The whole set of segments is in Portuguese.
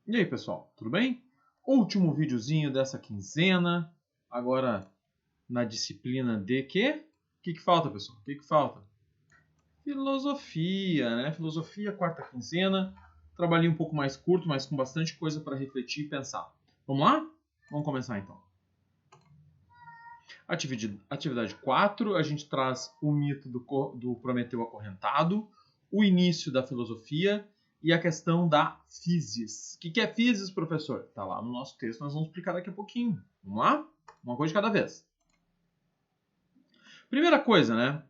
E aí, pessoal, tudo bem? Último videozinho dessa quinzena, agora na disciplina de quê? O que falta, pessoal? O que falta? Filosofia, né? Filosofia, quarta quinzena, trabalhinho um pouco mais curto, mas com bastante coisa para refletir e pensar. Vamos lá? Vamos começar então. Atividade 4, a gente traz o mito do Prometeu acorrentado, o início da filosofia e a questão da physis. O que é physis, professor? Está lá no nosso texto, nós vamos explicar daqui a pouquinho. Vamos lá? Uma coisa de cada vez. Primeira coisa, né?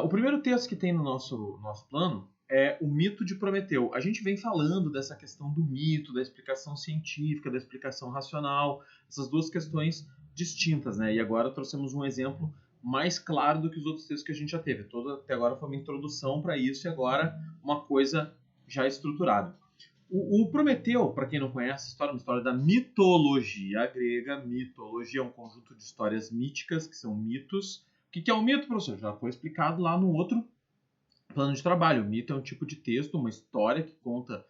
O primeiro texto que tem no nosso plano é o mito de Prometeu. A gente vem falando dessa questão do mito, da explicação científica, da explicação racional, essas duas questões distintas, né? E agora trouxemos um exemplo mais claro do que os outros textos que a gente já teve. Até agora foi uma introdução para isso e agora uma coisa já estruturada. O Prometeu, para quem não conhece, é uma história da mitologia grega. Mitologia é um conjunto de histórias míticas, que são mitos. O que é um mito, professor? Já foi explicado lá no outro plano de trabalho. O mito é um tipo de texto, uma história que conta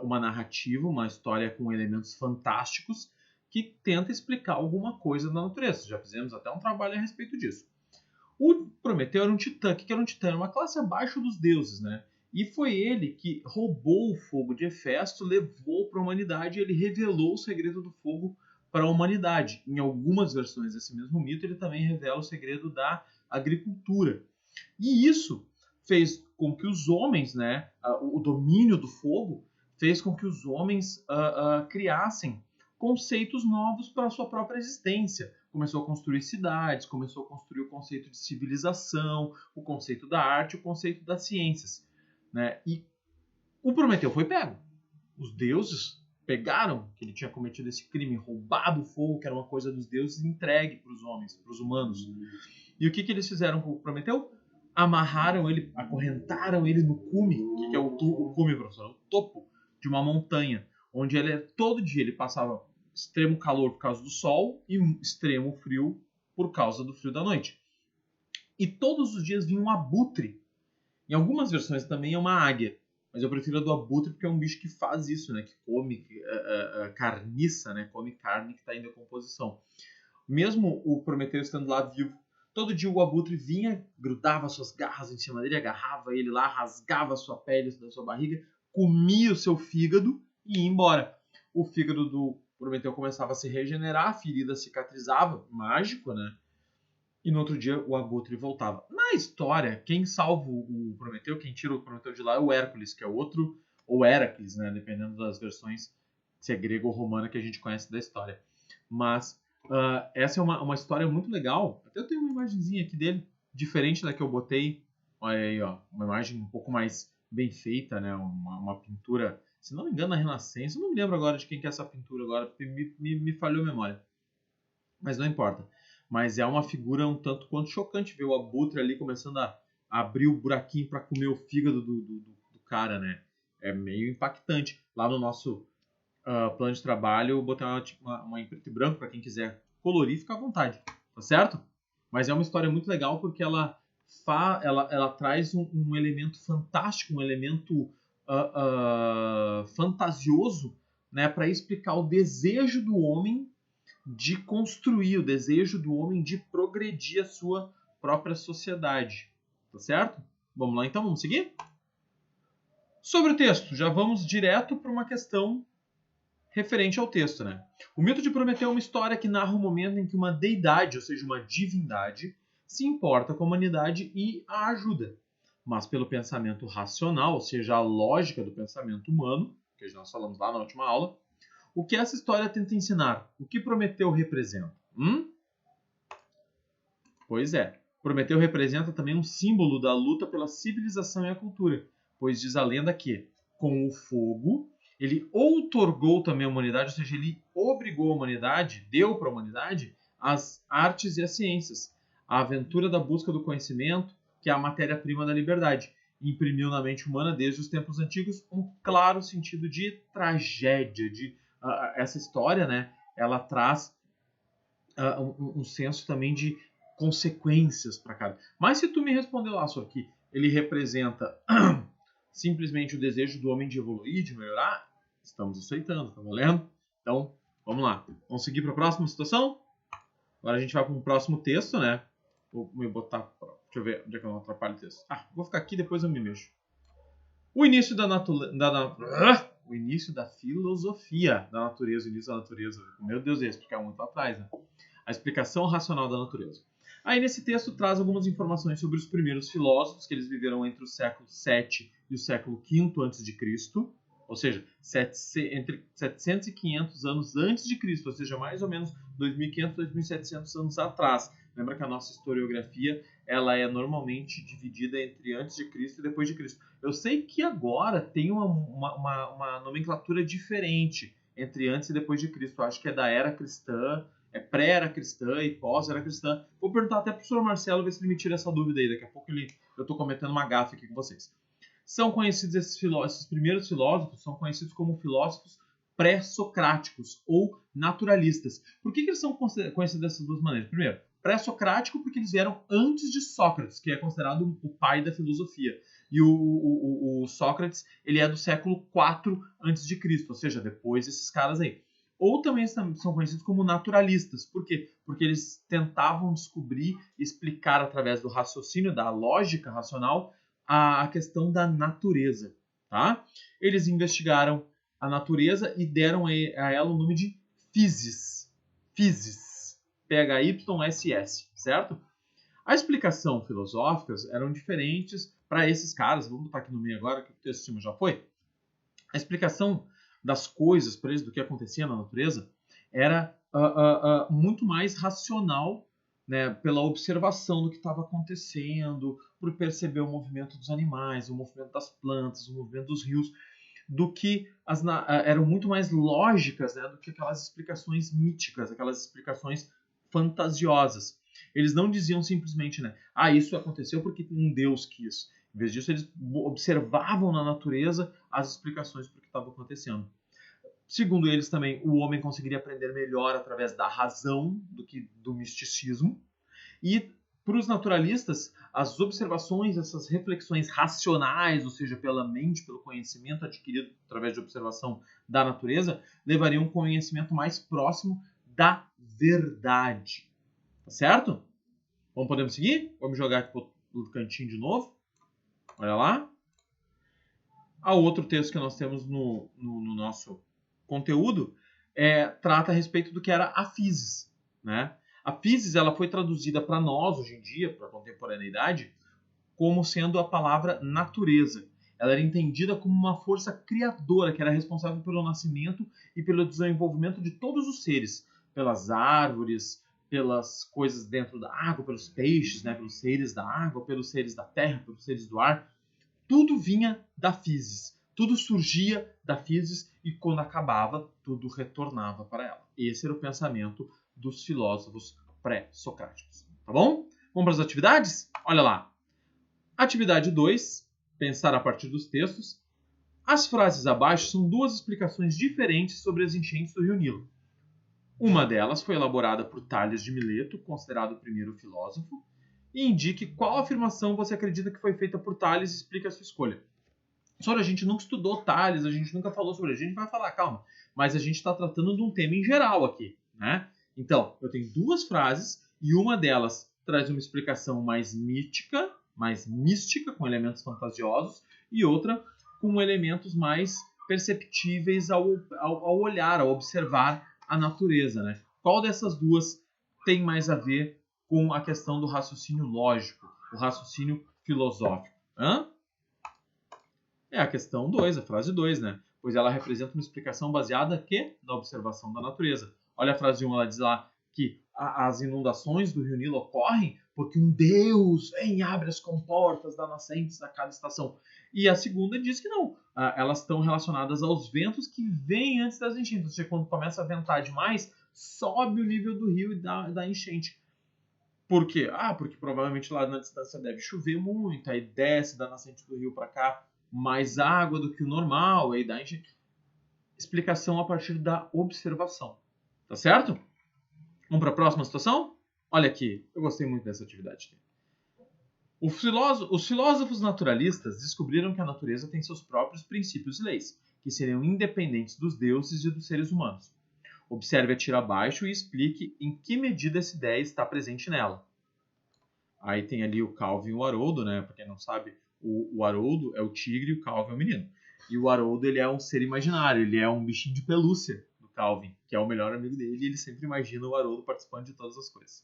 uma narrativa, uma história com elementos fantásticos que tenta explicar alguma coisa da natureza. Já fizemos até um trabalho a respeito disso. O Prometeu era um titã. O que era um titã? Era uma classe abaixo dos deuses, né? E foi ele que roubou o fogo de Hefesto, levou para a humanidade e ele revelou o segredo do fogo para a humanidade. Em algumas versões desse mesmo mito, ele também revela o segredo da agricultura. E isso fez com que os homens, né, o domínio do fogo, fez com que os homens criassem conceitos novos para a sua própria existência. Começou a construir cidades, começou a construir o conceito de civilização, o conceito da arte, o conceito das ciências. Né? E o Prometeu foi pego. Os deuses pegaram que ele tinha cometido esse crime, roubado o fogo, que era uma coisa dos deuses, e entregue para os homens, para os humanos. E o que eles fizeram com o Prometeu? Amarraram ele, acorrentaram ele no cume. O que é o cume, professor? O topo de uma montanha, onde todo dia ele passava extremo calor por causa do sol e extremo frio por causa do frio da noite. E todos os dias vinha um abutre. Em algumas versões também é uma águia, mas eu prefiro a do abutre porque é um bicho que faz isso, né? Que come carniça, né? Come carne que está em decomposição. Mesmo o Prometeu estando lá vivo, todo dia o abutre vinha, grudava suas garras em cima dele, agarrava ele lá, rasgava a sua pele da sua barriga, comia o seu fígado e ia embora. O fígado do Prometeu começava a se regenerar, a ferida cicatrizava, mágico, né? E no outro dia o abutre voltava. Na história, quem salva o Prometeu, quem tira o Prometeu de lá é o Hércules, que é outro, ou Heracles, né? Dependendo das versões, se é grego ou romana que a gente conhece da história. Mas essa é uma história muito legal. Até eu tenho uma imagenzinha aqui dele, diferente da que eu botei. Olha aí, ó, uma imagem um pouco mais bem feita, né? Uma pintura, se não me engano, na Renascença. Eu não me lembro agora de quem que é essa pintura agora, porque me falhou a memória. Mas não importa. Mas é uma figura um tanto quanto chocante ver o abutre ali começando a abrir o buraquinho para comer o fígado do cara, né? É meio impactante. Lá no nosso plano de trabalho, eu botei uma em preto e branco para quem quiser colorir, fica à vontade, tá certo? Mas é uma história muito legal porque ela traz um elemento fantástico, um elemento fantasioso, né, para explicar o desejo do homem de construir, o desejo do homem de progredir a sua própria sociedade, tá certo? Vamos lá então, vamos seguir? Sobre o texto, já vamos direto para uma questão referente ao texto, né? O mito de Prometeu é uma história que narra o momento em que uma deidade, ou seja, uma divindade, se importa com a humanidade e a ajuda. Mas pelo pensamento racional, ou seja, a lógica do pensamento humano, que nós falamos lá na última aula, o que essa história tenta ensinar? O que Prometeu representa? Pois é, Prometeu representa também um símbolo da luta pela civilização e a cultura, pois diz a lenda que, com o fogo, ele outorgou também a humanidade, ou seja, ele obrigou a humanidade, deu para a humanidade as artes e as ciências, a aventura da busca do conhecimento, que é a matéria-prima da liberdade. Imprimiu na mente humana, desde os tempos antigos, um claro sentido de tragédia. Essa história, né, ela traz um senso também de consequências para cada. Mas se tu me respondeu lá só que ele representa simplesmente o desejo do homem de evoluir, de melhorar, Estamos aceitando, tá valendo? Então, vamos lá. Vamos seguir para a próxima situação? Agora a gente vai para um próximo texto, né? Vou me botar... Deixa eu ver onde é que eu não atrapalho o texto. Vou ficar aqui, depois eu me mexo. O início o início da filosofia da natureza. O início da natureza. Meu Deus, ia explicar muito lá atrás, né? A explicação racional da natureza. Aí nesse texto traz algumas informações sobre os primeiros filósofos, que eles viveram entre o século VII e o século V a.C., ou seja, entre 700 e 500 anos antes de Cristo, ou seja, mais ou menos 2.500, 2.700 anos atrás. Lembra que a nossa historiografia ela é normalmente dividida entre antes de Cristo e depois de Cristo. Eu sei que agora tem uma nomenclatura diferente entre antes e depois de Cristo. Eu acho que é da era cristã, é pré-era cristã e pós-era cristã. Vou perguntar até para o professor Marcelo, ver se ele me tira essa dúvida aí. Daqui a pouco eu estou cometendo uma gafe aqui com vocês. São conhecidos esses primeiros filósofos, são conhecidos como filósofos pré-socráticos ou naturalistas. Por que eles são conhecidos dessas duas maneiras? Primeiro, pré-socrático porque eles vieram antes de Sócrates, que é considerado o pai da filosofia. E o Sócrates ele é do século IV a.C., ou seja, depois desses caras aí. Ou também são conhecidos como naturalistas. Por quê? Porque eles tentavam descobrir e explicar através do raciocínio, da lógica racional, a questão da natureza. Tá? Eles investigaram a natureza e deram a ela o nome de physis. Physis. P-H-Y-S-S, certo? A explicação filosóficas eram diferentes para esses caras. Vamos botar aqui no meio agora, que o texto cima já foi. A explicação das coisas para eles, do que acontecia na natureza, era muito mais racional, né, pela observação do que estava acontecendo, por perceber o movimento dos animais, o movimento das plantas, o movimento dos rios, do que eram muito mais lógicas, né, do que aquelas explicações míticas, aquelas explicações fantasiosas. Eles não diziam simplesmente, né, isso aconteceu porque um Deus quis. Em vez disso, eles observavam na natureza as explicações para o que estava acontecendo. Segundo eles também, o homem conseguiria aprender melhor através da razão do que do misticismo. E para os naturalistas, as observações, essas reflexões racionais, ou seja, pela mente, pelo conhecimento adquirido através de observação da natureza, levariam a um conhecimento mais próximo da verdade. Tá certo? Bom, podemos seguir? Vamos jogar aqui para o cantinho de novo. Olha lá. O outro texto que nós temos no nosso conteúdo trata a respeito do que era a physis, né? A physis ela foi traduzida para nós, hoje em dia, para a contemporaneidade, como sendo a palavra natureza. Ela era entendida como uma força criadora que era responsável pelo nascimento e pelo desenvolvimento de todos os seres, pelas árvores, pelas coisas dentro da água, pelos peixes, né, pelos seres da água, pelos seres da terra, pelos seres do ar. Tudo vinha da physis. Tudo surgia da physis e quando acabava, tudo retornava para ela. Esse era o pensamento dos filósofos pré-socráticos. Tá bom? Vamos para as atividades? Olha lá. Atividade 2, pensar a partir dos textos. As frases abaixo são duas explicações diferentes sobre as enchentes do Rio Nilo. Uma delas foi elaborada por Tales de Mileto, considerado o primeiro filósofo, e indique qual afirmação você acredita que foi feita por Tales e explique a sua escolha. Só a gente nunca estudou Tales, a gente nunca falou sobre ele. A gente vai falar, calma, mas a gente está tratando de um tema em geral aqui, né? Então, eu tenho duas frases e uma delas traz uma explicação mais mítica, mais mística, com elementos fantasiosos, e outra com elementos mais perceptíveis ao olhar, ao observar a natureza, né? Qual dessas duas tem mais a ver com a questão do raciocínio lógico, o raciocínio filosófico? É a questão 2, a frase 2, né? Pois ela representa uma explicação baseada aqui na observação da natureza. Olha a frase 1, ela diz lá que as inundações do Rio Nilo ocorrem porque um Deus vem e abre as comportas das nascentes a cada estação. E a segunda diz que não, elas estão relacionadas aos ventos que vêm antes das enchentes. Ou seja, quando começa a ventar demais, sobe o nível do rio e dá enchente. Por quê? Porque provavelmente lá na distância deve chover muito, aí desce da nascente do rio para cá mais água do que o normal, aí dá enchente. Explicação a partir da observação. Tá certo? Vamos para a próxima situação? Olha aqui, eu gostei muito dessa atividade. Os filósofos naturalistas descobriram que a natureza tem seus próprios princípios e leis. que seriam independentes dos deuses e dos seres humanos. Observe a tira abaixo e explique em que medida essa ideia está presente nela. Aí tem ali o Calvin e o Haroldo, né? Pra quem não sabe, o Haroldo é o tigre e o Calvin é o menino. E o Haroldo, ele é um ser imaginário, ele é um bichinho de pelúcia do Calvin, que é o melhor amigo dele, e ele sempre imagina o Haroldo participando de todas as coisas.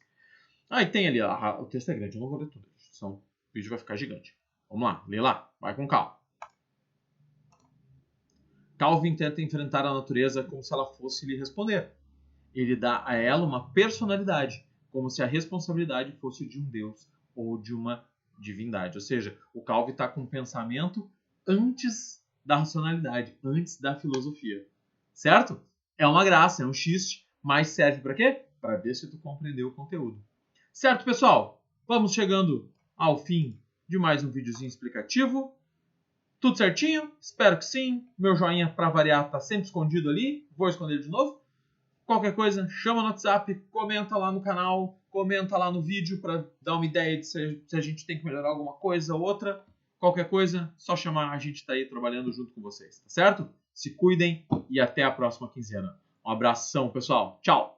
Aí tem ali, o texto é grande, eu não vou ler tudo, senão o vídeo vai ficar gigante. Vamos lá, lê lá, vai com calma. Calvin tenta enfrentar a natureza como se ela fosse lhe responder. Ele dá a ela uma personalidade, como se a responsabilidade fosse de um deus ou de uma divindade. Ou seja, o Calvin está com um pensamento antes da racionalidade, antes da filosofia. Certo? É uma graça, é um xiste, mas serve para quê? Para ver se tu compreendeu o conteúdo. Certo, pessoal? Vamos chegando ao fim de mais um videozinho explicativo. Tudo certinho? Espero que sim. Meu joinha, para variar, está sempre escondido ali. Vou esconder de novo. Qualquer coisa, chama no WhatsApp, comenta lá no canal, comenta lá no vídeo para dar uma ideia de se a gente tem que melhorar alguma coisa ou outra. Qualquer coisa, só chamar, a gente está aí trabalhando junto com vocês, tá certo? Se cuidem e até a próxima quinzena. Um abração, pessoal. Tchau!